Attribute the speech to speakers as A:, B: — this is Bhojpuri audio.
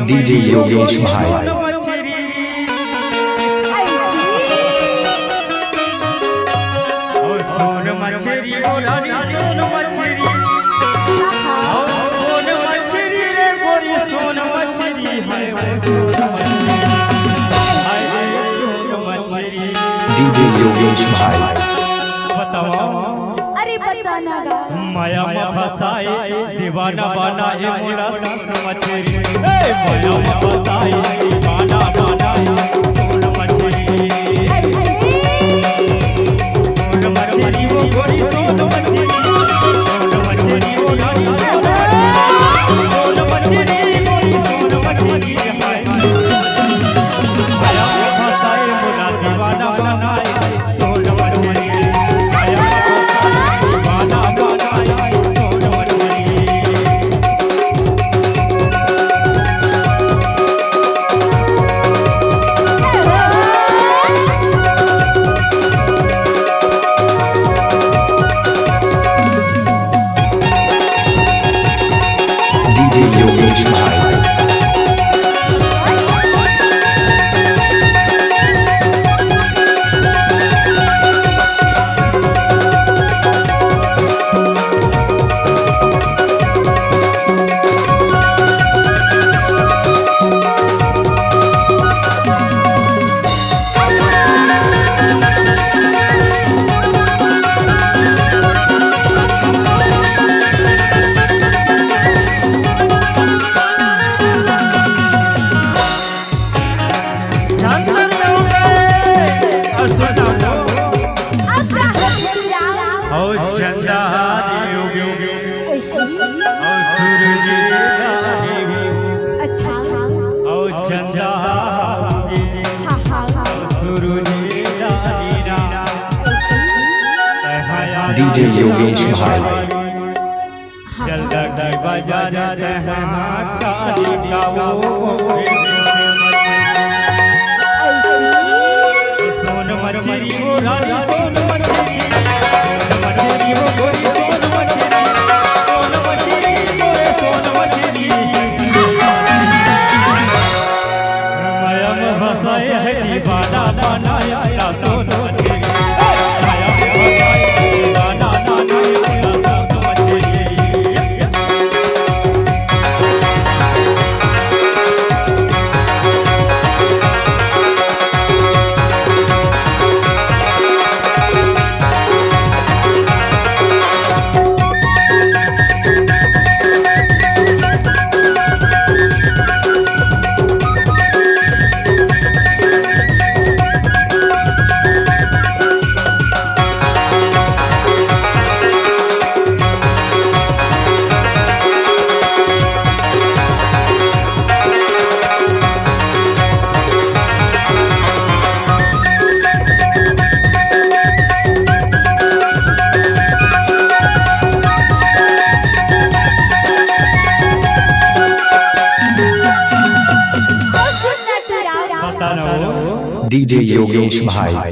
A: डीजे योगेश भाई
B: मछरी गोरी सोन मछरी सोन मछरी रे गोरी सोन मछरी
A: डीजे योगेश भाई
B: बताओ
C: अरे बताना
B: माया में फसाए दीवाना बना ए मोरा सोन मछरी माया में फसाए दीवाना बना सोन मछरी वो गोरी सोन मछली सोन मछली वो गोरी सोन मछली गोरी सोन मछली माया में फसाए मोरा दीवाना बनाए सोन मछली माया में फसाए दीवाना बनाए सोन मछली
A: योगेश भाई डीजे योगेश भाई
B: जल्दा की बाजार काली सोन मछली वो रानी सोन मछली वो गोरी सोन मछली सोन मछली गोरे सोन मछली माया में फसाए है दीवाना बनाया सोन मछली माया में फसाए दीवाना बनाया सोन मछली
A: डीजे योगेश भाई।